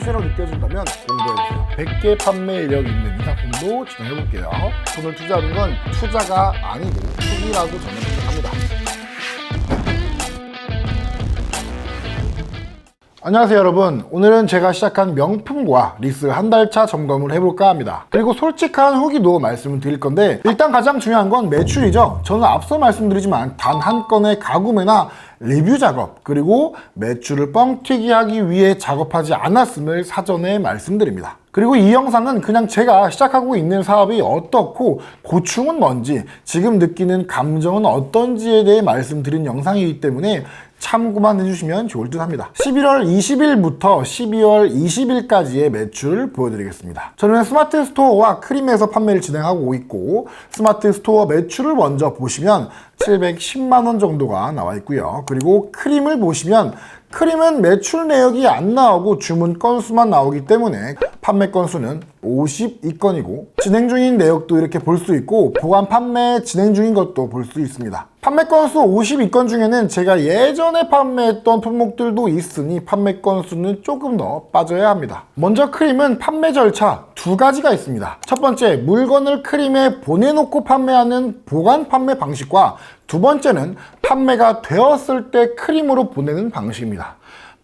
시라고 느껴진다면 공부해보세요. 100개 판매 이력 있는 이 상품도 진행해볼게요. 돈을 투자하는 건 투자가 아니고 투기라고 저는 생각합니다. 안녕하세요 여러분, 오늘은 제가 시작한 명품과 리스 한 달차 점검을 해볼까 합니다. 그리고 솔직한 후기도 말씀을 드릴 건데, 일단 가장 중요한 건 매출이죠. 저는 앞서 말씀드리지만 단 한 건의 가구매나 리뷰 작업, 그리고 매출을 뻥튀기 하기 위해 작업하지 않았음을 사전에 말씀드립니다. 그리고 이 영상은 그냥 제가 시작하고 있는 사업이 어떻고 고충은 뭔지, 지금 느끼는 감정은 어떤지에 대해 말씀드린 영상이기 때문에 참고만 해주시면 좋을 듯 합니다. 11월 20일부터 12월 20일까지의 매출을 보여드리겠습니다. 저는 스마트 스토어와 크림에서 판매를 진행하고 있고, 스마트 스토어 매출을 먼저 보시면 710만원 정도가 나와 있고요. 그리고 크림을 보시면 크림은 매출 내역이 안 나오고 주문 건수만 나오기 때문에 판매 건수는 52건이고, 진행 중인 내역도 이렇게 볼 수 있고 보관 판매 진행 중인 것도 볼 수 있습니다. 판매 건수 52건 중에는 제가 예전에 판매했던 품목들도 있으니 판매 건수는 조금 더 빠져야 합니다. 먼저 크림은 판매 절차 두 가지가 있습니다. 첫 번째, 물건을 크림에 보내놓고 판매하는 보관 판매 방식과, 두 번째는 판매가 되었을 때 크림으로 보내는 방식입니다.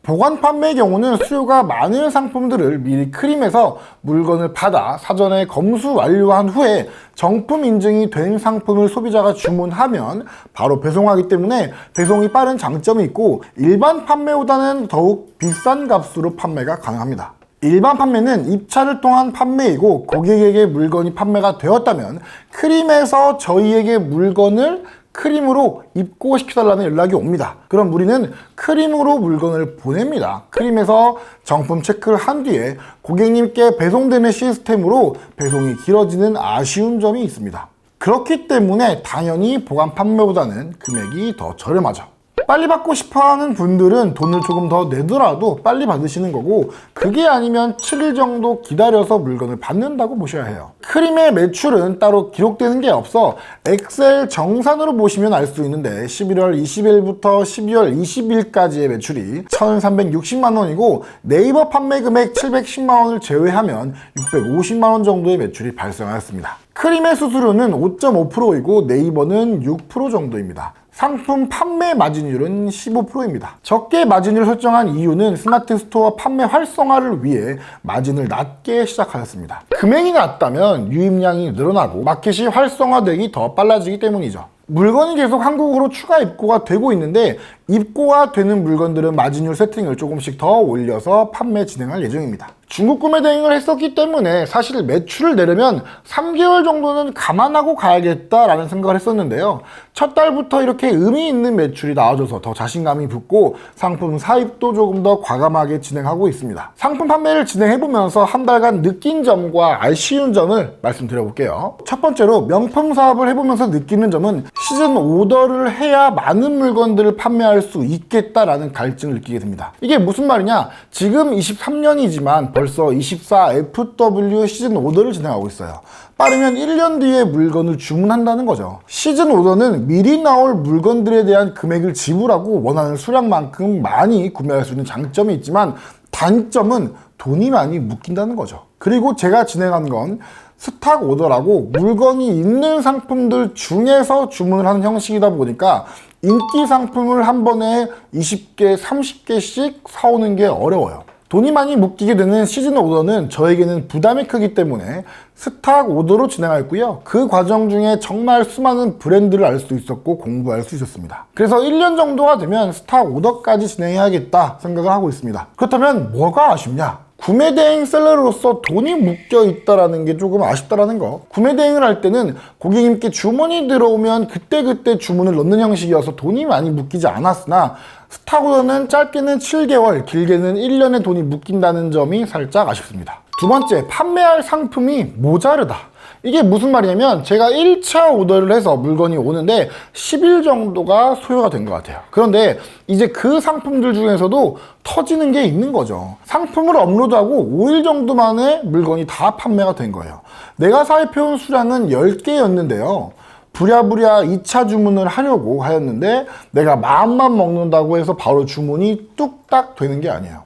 보관 판매의 경우는 수요가 많은 상품들을 미리 크림에서 물건을 받아 사전에 검수 완료한 후에 정품 인증이 된 상품을 소비자가 주문하면 바로 배송하기 때문에 배송이 빠른 장점이 있고, 일반 판매보다는 더욱 비싼 값으로 판매가 가능합니다. 일반 판매는 입찰을 통한 판매이고, 고객에게 물건이 판매가 되었다면 크림에서 저희에게 물건을 크림으로 입고시켜달라는 연락이 옵니다. 그럼 우리는 크림으로 물건을 보냅니다. 크림에서 정품 체크를 한 뒤에 고객님께 배송되는 시스템으로 배송이 길어지는 아쉬운 점이 있습니다. 그렇기 때문에 당연히 보관 판매보다는 금액이 더 저렴하죠. 빨리 받고 싶어하는 분들은 돈을 조금 더 내더라도 빨리 받으시는 거고, 그게 아니면 7일 정도 기다려서 물건을 받는다고 보셔야 해요. 크림의 매출은 따로 기록되는 게 없어 엑셀 정산으로 보시면 알 수 있는데, 11월 20일부터 12월 20일까지의 매출이 1360만원이고 네이버 판매 금액 710만원을 제외하면 650만원 정도의 매출이 발생하였습니다. 크림의 수수료는 5.5%이고 네이버는 6% 정도입니다. 상품 판매 마진율은 15%입니다. 적게 마진율을 설정한 이유는 스마트 스토어 판매 활성화를 위해 마진을 낮게 시작하였습니다. 금액이 낮다면 유입량이 늘어나고 마켓이 활성화되기 더 빨라지기 때문이죠. 물건이 계속 한국으로 추가 입고가 되고 있는데, 입고가 되는 물건들은 마진율 세팅을 조금씩 더 올려서 판매 진행할 예정입니다. 중국 구매 대행을 했었기 때문에 사실 매출을 내려면 3개월 정도는 감안하고 가야겠다라는 생각을 했었는데요. 첫 달부터 이렇게 의미 있는 매출이 나와줘서 더 자신감이 붙고 상품 사입도 조금 더 과감하게 진행하고 있습니다. 상품 판매를 진행해보면서 한 달간 느낀 점과 아쉬운 점을 말씀드려볼게요. 첫 번째로, 명품 사업을 해보면서 느끼는 점은 시즌 오더를 해야 많은 물건들을 판매할 수 있겠다라는 갈증을 느끼게 됩니다. 이게 무슨 말이냐, 지금 23년이지만 벌써 24FW 시즌 오더를 진행하고 있어요. 빠르면 1년 뒤에 물건을 주문한다는 거죠. 시즌 오더는 미리 나올 물건들에 대한 금액을 지불하고 원하는 수량만큼 많이 구매할 수 있는 장점이 있지만, 단점은 돈이 많이 묶인다는 거죠. 그리고 제가 진행한 건 스탁 오더라고 물건이 있는 상품들 중에서 주문을 하는 형식이다 보니까 인기 상품을 한 번에 20개, 30개씩 사오는 게 어려워요. 돈이 많이 묶이게 되는 시즌 오더는 저에게는 부담이 크기 때문에 스탁 오더로 진행했고요. 그 과정 중에 정말 수많은 브랜드를 알 수 있었고 공부할 수 있었습니다. 그래서 1년 정도가 되면 스탁 오더까지 진행해야겠다 생각을 하고 있습니다. 그렇다면 뭐가 아쉽냐? 구매 대행 셀러로서 돈이 묶여 있다라는 게 조금 아쉽다라는 거. 구매 대행을 할 때는 고객님께 주문이 들어오면 그때그때 주문을 넣는 형식이어서 돈이 많이 묶이지 않았으나, 스탁 오더는 짧게는 7개월, 길게는 1년의 돈이 묶인다는 점이 살짝 아쉽습니다. 두 번째, 판매할 상품이 모자르다. 이게 무슨 말이냐면, 제가 1차 오더를 해서 물건이 오는데 10일 정도가 소요가 된 것 같아요. 그런데 이제 그 상품들 중에서도 터지는 게 있는 거죠. 상품을 업로드하고 5일 정도 만에 물건이 다 판매가 된 거예요. 내가 사입해온 수량은 10개였는데요. 부랴부랴 2차 주문을 하려고 하였는데 내가 마음만 먹는다고 해서 바로 주문이 뚝딱 되는 게 아니에요.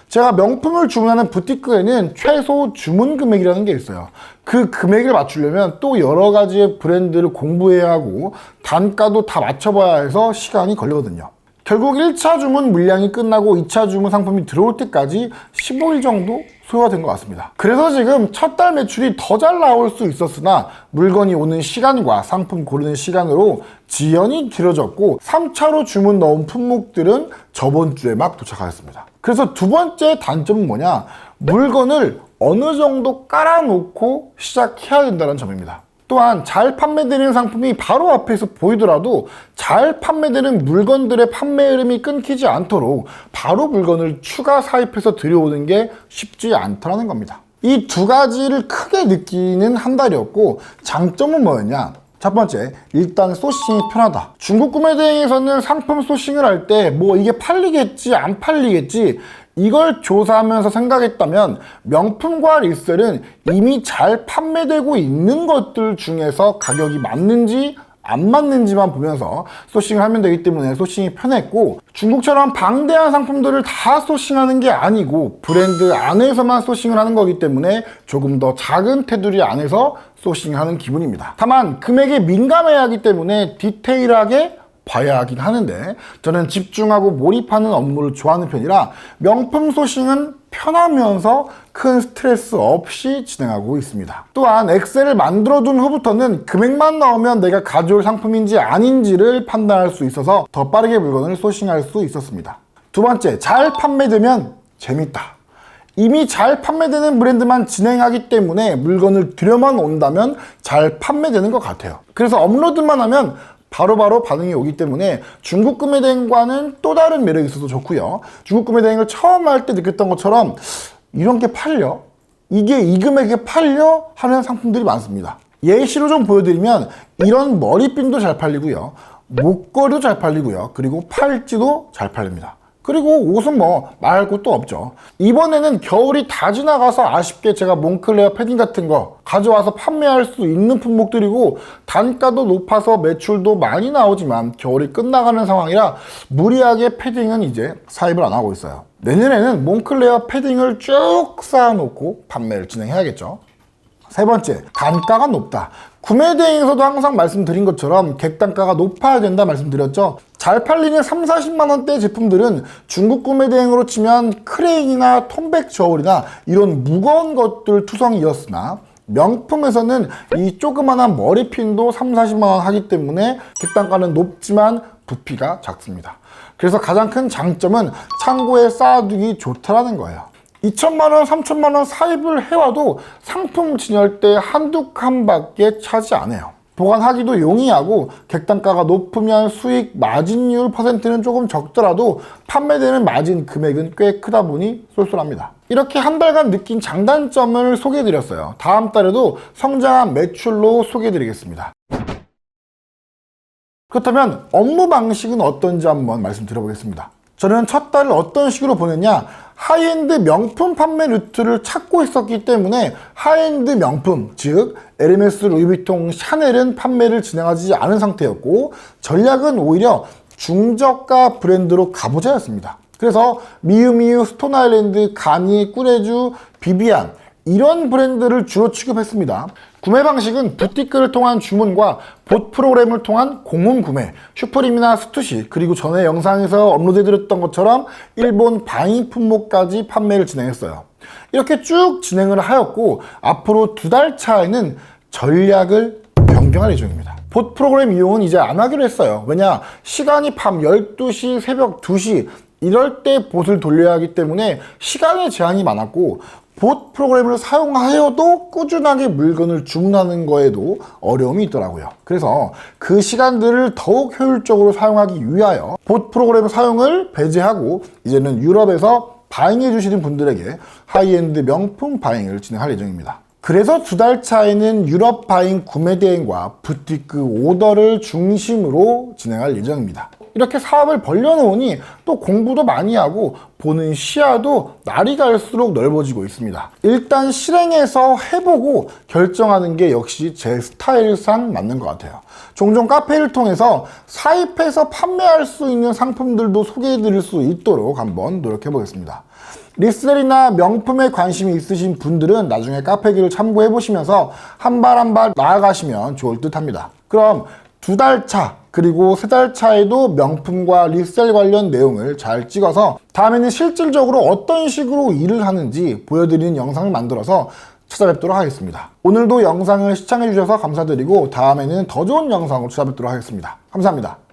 제가 명품을 주문하는 부티크에는 최소 주문 금액이라는 게 있어요. 그 금액을 맞추려면 또 여러 가지의 브랜드를 공부해야 하고 단가도 다 맞춰봐야 해서 시간이 걸리거든요. 결국 1차 주문 물량이 끝나고 2차 주문 상품이 들어올 때까지 15일 정도 소요가 된 것 같습니다. 그래서 지금 첫 달 매출이 더 잘 나올 수 있었으나 물건이 오는 시간과 상품 고르는 시간으로 지연이 길어졌고 3차로 주문 넣은 품목들은 저번 주에 막 도착하였습니다. 그래서 두 번째 단점은 뭐냐? 물건을 어느 정도 깔아놓고 시작해야 된다는 점입니다. 또한 잘 판매되는 상품이 바로 앞에서 보이더라도 잘 판매되는 물건들의 판매 흐름이 끊기지 않도록 바로 물건을 추가 사입해서 들여오는 게 쉽지 않다는 겁니다. 이 두 가지를 크게 느끼는 한 달이었고 장점은 뭐였냐? 첫 번째, 일단 소싱이 편하다. 중국 구매 대행에서는 상품 소싱을 할 때 뭐 이게 팔리겠지 안 팔리겠지 이걸 조사하면서 생각했다면 명품과 리셀은 이미 잘 판매되고 있는 것들 중에서 가격이 맞는지 안 맞는지만 보면서 소싱을 하면 되기 때문에 소싱이 편했고, 중국처럼 방대한 상품들을 다 소싱하는 게 아니고 브랜드 안에서만 소싱을 하는 거기 때문에 조금 더 작은 테두리 안에서 소싱하는 기분입니다. 다만 금액에 민감해야 하기 때문에 디테일하게 봐야 하긴 하는데 저는 집중하고 몰입하는 업무를 좋아하는 편이라 명품 소싱은 편하면서 큰 스트레스 없이 진행하고 있습니다. 또한 엑셀을 만들어둔 후부터는 금액만 나오면 내가 가져올 상품인지 아닌지를 판단할 수 있어서 더 빠르게 물건을 소싱할 수 있었습니다. 두 번째, 잘 판매되면 재밌다. 이미 잘 판매되는 브랜드만 진행하기 때문에 물건을 들여만 온다면 잘 판매되는 것 같아요. 그래서 업로드만 하면 바로바로 반응이 오기 때문에 중국 구매 대행과는 또 다른 매력이 있어서 좋고요. 중국 구매 대행을 처음 할 때 느꼈던 것처럼 이런 게 팔려? 이게 이 금액에 팔려? 하는 상품들이 많습니다. 예시로 좀 보여드리면 이런 머리핀도 잘 팔리고요. 목걸이도 잘 팔리고요. 그리고 팔찌도 잘 팔립니다. 그리고 옷은 뭐 말할 것도 없죠. 이번에는 겨울이 다 지나가서 아쉽게 제가 몽클레어 패딩 같은 거 가져와서 판매할 수 있는 품목들이고 단가도 높아서 매출도 많이 나오지만 겨울이 끝나가는 상황이라 무리하게 패딩은 이제 사입을 안 하고 있어요. 내년에는 몽클레어 패딩을 쭉 쌓아놓고 판매를 진행해야겠죠. 세 번째, 단가가 높다. 구매 대행에서도 항상 말씀드린 것처럼 객단가가 높아야 된다 말씀드렸죠. 잘 팔리는 3, 40만 원대 제품들은 중국 구매 대행으로 치면 크레인이나 톰백 저울이나 이런 무거운 것들 투성이었으나 명품에서는 이 조그만한 머리핀도 3, 40만 원 하기 때문에 객단가는 높지만 부피가 작습니다. 그래서 가장 큰 장점은 창고에 쌓아두기 좋다라는 거예요. 2천만 원, 3천만 원 사입을 해와도 상품 진열 때 한두 칸밖에 차지 않아요. 보관하기도 용이하고 객단가가 높으면 수익 마진율 퍼센트는 조금 적더라도 판매되는 마진 금액은 꽤 크다 보니 쏠쏠합니다. 이렇게 한 달간 느낀 장단점을 소개해드렸어요. 다음 달에도 성장한 매출로 소개해드리겠습니다. 그렇다면 업무 방식은 어떤지 한번 말씀드려보겠습니다. 저는 첫 달을 어떤 식으로 보냈냐, 하이엔드 명품 판매 루트를 찾고 있었기 때문에 하이엔드 명품, 즉 에르메스, 루이비통, 샤넬은 판매를 진행하지 않은 상태였고 전략은 오히려 중저가 브랜드로 가보자 였습니다. 그래서 미우미우, 스톤아일랜드, 가니, 꾸레주, 비비안 이런 브랜드를 주로 취급했습니다. 구매 방식은 부티크를 통한 주문과 봇 프로그램을 통한 공홈 구매, 슈프림이나 스투시, 그리고 전에 영상에서 업로드해드렸던 것처럼 일본 바잉 품목까지 판매를 진행했어요. 이렇게 쭉 진행을 하였고 앞으로 두 달 차에는 전략을 변경할 예정입니다. 봇 프로그램 이용은 이제 안 하기로 했어요. 왜냐? 시간이 밤 12시, 새벽 2시 이럴 때 봇을 돌려야 하기 때문에 시간의 제한이 많았고 봇 프로그램을 사용하여도 꾸준하게 물건을 주문하는 거에도 어려움이 있더라고요. 그래서 그 시간들을 더욱 효율적으로 사용하기 위하여 봇 프로그램 사용을 배제하고 이제는 유럽에서 바잉해 주시는 분들에게 하이엔드 명품 바잉을 진행할 예정입니다. 그래서 두 달 차에는 유럽 바잉 구매 대행과 부티크 오더를 중심으로 진행할 예정입니다. 이렇게 사업을 벌려놓으니 또 공부도 많이 하고 보는 시야도 날이 갈수록 넓어지고 있습니다. 일단 실행해서 해보고 결정하는 게 역시 제 스타일상 맞는 것 같아요. 종종 카페를 통해서 사입해서 판매할 수 있는 상품들도 소개해드릴 수 있도록 한번 노력해 보겠습니다. 리셀이나 명품에 관심이 있으신 분들은 나중에 카페기를 참고해 보시면서 한 발 한 발 나아가시면 좋을 듯 합니다. 그럼 2달 차 그리고 3달 차에도 명품과 리셀 관련 내용을 잘 찍어서 다음에는 실질적으로 어떤 식으로 일을 하는지 보여드리는 영상을 만들어서 찾아뵙도록 하겠습니다. 오늘도 영상을 시청해 주셔서 감사드리고 다음에는 더 좋은 영상으로 찾아뵙도록 하겠습니다. 감사합니다.